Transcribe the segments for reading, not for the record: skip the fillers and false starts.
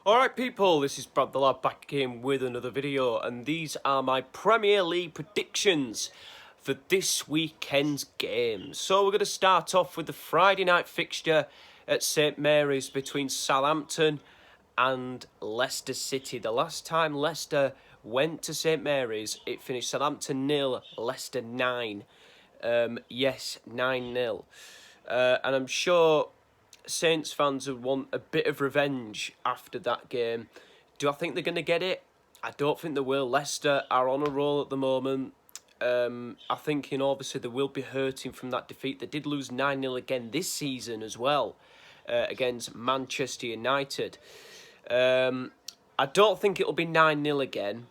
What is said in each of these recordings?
Alright people, this is Brad the Lad back again with another video, and these are my Premier League predictions for this weekend's games. So we're going to start off with the Friday night fixture at St Mary's between Southampton and Leicester City. The last time Leicester went to St Mary's, it finished Southampton 0, Leicester 9. Yes, 9-0. And I'm sure Saints fans would want a bit of revenge after that game. Do I think they're going to get it? I don't think they will. Leicester are on a roll at the moment. I think, obviously they will be hurting from that defeat. They did lose 9-0 again this season as well against Manchester United. I don't think it'll be 9-0 again.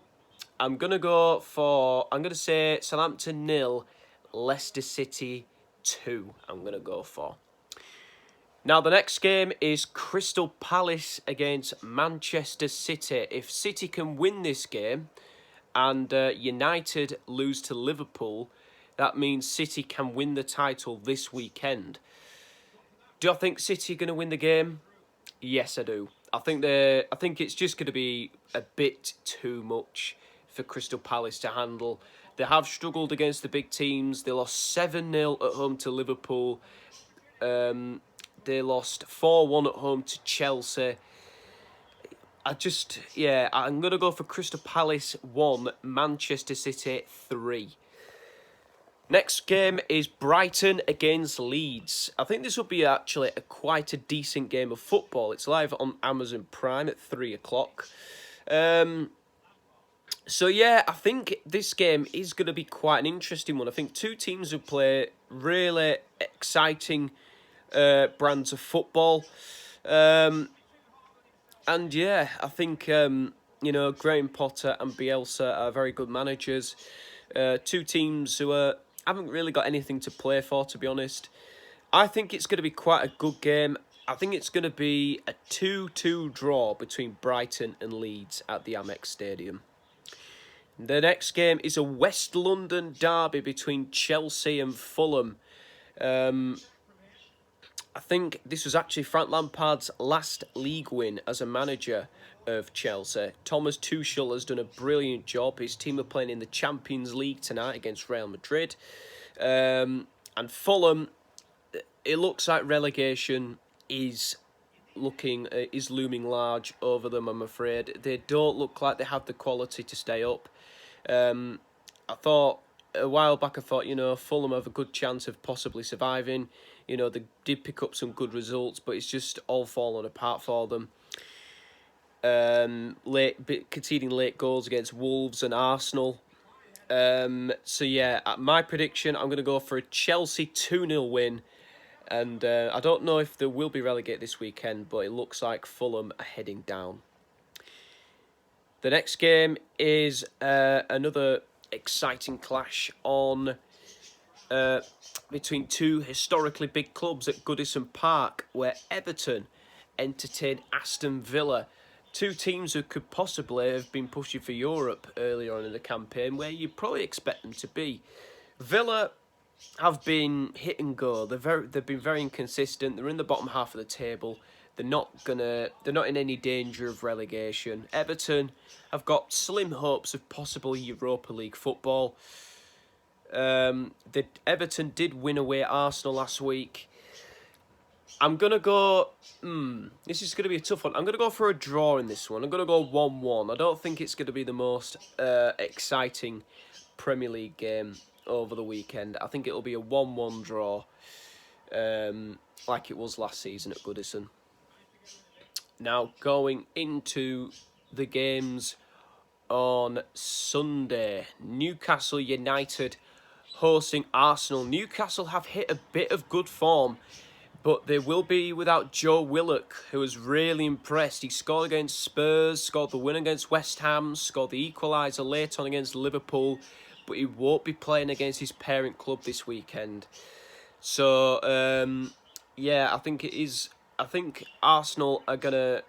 I'm going to say Southampton 0, Leicester City 2. I'm going to go for. Now, the next game is Crystal Palace against Manchester City. If City can win this game and United lose to Liverpool, that means City can win the title this weekend. Do I think City are going to win the game? Yes, I do. I think it's just going to be a bit too much for Crystal Palace to handle. They have struggled against the big teams. They lost 7-0 at home to Liverpool. They lost 4-1 at home to Chelsea. I'm going to go for Crystal Palace 1, Manchester City 3. Next game is Brighton against Leeds. I think this will be actually quite a decent game of football. It's live on Amazon Prime at 3 o'clock. I think this game is going to be quite an interesting one. I think two teams who play really exciting brands of football. I think, Graham Potter and Bielsa are very good managers. Two teams who haven't really got anything to play for, to be honest. I think it's going to be quite a good game. I think it's going to be a 2-2 draw between Brighton and Leeds at the Amex Stadium. The next game is a West London derby between Chelsea and Fulham. I think this was actually Frank Lampard's last league win as a manager of Chelsea. Thomas Tuchel has done a brilliant job. His team are playing in the Champions League tonight against Real Madrid. And Fulham, it looks like relegation is looming large over them, I'm afraid. They don't look like they have the quality to stay up. A while back, I thought, Fulham have a good chance of possibly surviving. They did pick up some good results, but it's just all fallen apart for them. Conceding late goals against Wolves and Arsenal. My prediction, I'm going to go for a Chelsea 2-0 win. And I don't know if they will be relegated this weekend, but it looks like Fulham are heading down. The next game is another exciting clash between two historically big clubs at Goodison Park, where Everton entertain Aston Villa. Two teams who could possibly have been pushing for Europe earlier on in the campaign, where you probably expect them to be. Villa have been hit and go. They've been very inconsistent. They're in the bottom half of the table. They're not in any danger of relegation. Everton have got slim hopes of possible Europa League football. Everton did win away at Arsenal last week. I'm going to go... this is going to be a tough one. I'm going to go for a draw in this one. I'm going to go 1-1. I don't think it's going to be the most exciting Premier League game over the weekend. I think it'll be a 1-1 draw, like it was last season at Goodison. Now, going into the games on Sunday. Newcastle United hosting Arsenal. Newcastle have hit a bit of good form, but they will be without Joe Willock, who has really impressed. He scored against Spurs, scored the win against West Ham, scored the equaliser late on against Liverpool, but he won't be playing against his parent club this weekend. So, I think Arsenal are going to,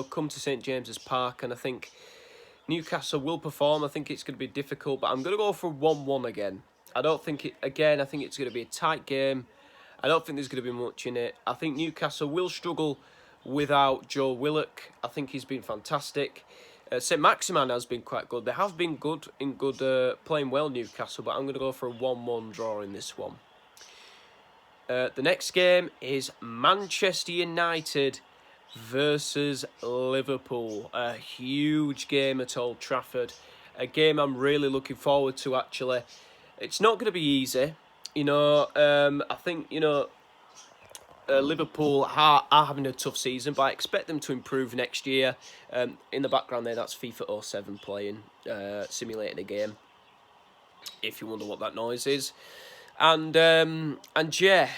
come to St James's Park, and I think Newcastle will perform. I think it's going to be difficult, but I'm going to go for 1-1 again. I think it's going to be a tight game. I don't think there's going to be much in it. I think Newcastle will struggle without Joe Willock. I think he's been fantastic. St Maximin has been quite good. They have been good playing well, Newcastle, but I'm going to go for a 1-1 draw in this one. The next game is Manchester United versus Liverpool. A huge game at Old Trafford. A game I'm really looking forward to, actually. It's not going to be easy. I think, Liverpool are having a tough season, but I expect them to improve next year. In the background there, that's FIFA 07 playing, simulating a game, if you wonder what that noise is. And yeah,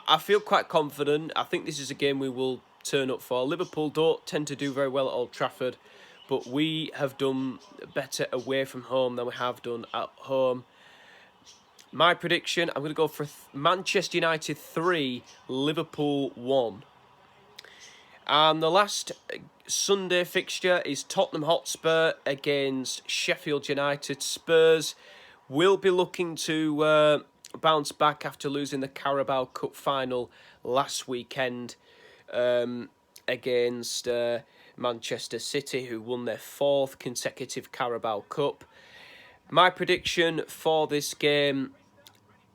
I feel quite confident. I think this is a game we will turn up for. Liverpool don't tend to do very well at Old Trafford, but we have done better away from home than we have done at home. My prediction, I'm going to go for Manchester United 3, Liverpool 1. And the last Sunday fixture is Tottenham Hotspur against Sheffield United. Spurs will be looking to bounce back after losing the Carabao Cup final last weekend against Manchester City, who won their 4th consecutive Carabao Cup. My prediction for this game,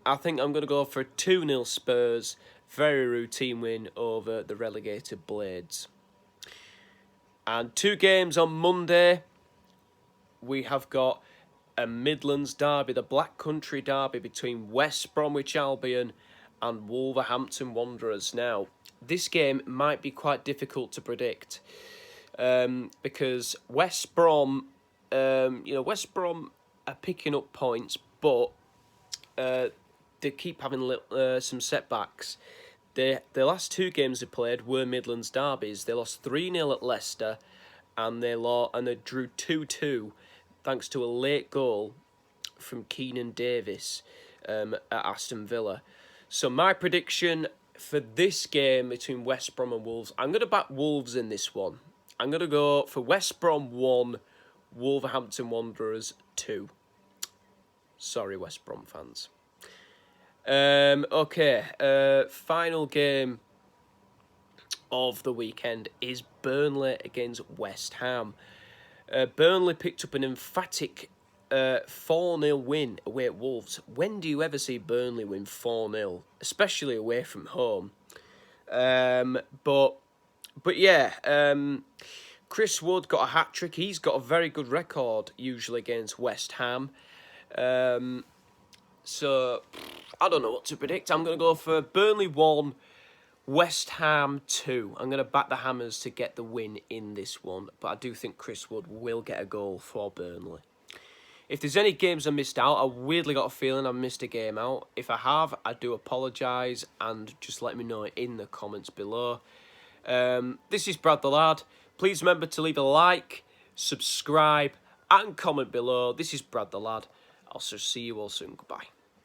I think I'm going to go for a 2-0 Spurs. Very routine win over the relegated Blades. And 2 games on Monday. We have got a Midlands derby, the Black Country derby between West Bromwich Albion and Wolverhampton Wanderers. Now, this game might be quite difficult to predict because West Brom, West Brom are picking up points, but they keep having some setbacks. The last 2 games they played were Midlands derbies. They lost 3-0 at Leicester, and they drew 2-2 thanks to a late goal from Keenan Davis at Aston Villa. So my prediction for this game between West Brom and Wolves, I'm going to back Wolves in this one. I'm going to go for West Brom 1, Wolverhampton Wanderers 2. Sorry, West Brom fans. Final game of the weekend is Burnley against West Ham. Burnley picked up an emphatic 4-0 win away at Wolves. When do you ever see Burnley win 4-0, especially away from home? But yeah, Chris Wood got a hat-trick. He's got a very good record usually against West Ham. So I don't know what to predict. I'm going to go for Burnley 1, West Ham 2. I'm going to back the Hammers to get the win in this one, but I do think Chris Wood will get a goal for Burnley. If there's any games I missed out, I weirdly got a feeling I missed a game out. If I have, I do apologise, and just let me know in the comments below. This is Brad the Lad. Please remember to leave a like, subscribe, and comment below. This is Brad the Lad. I'll see you all soon. Goodbye.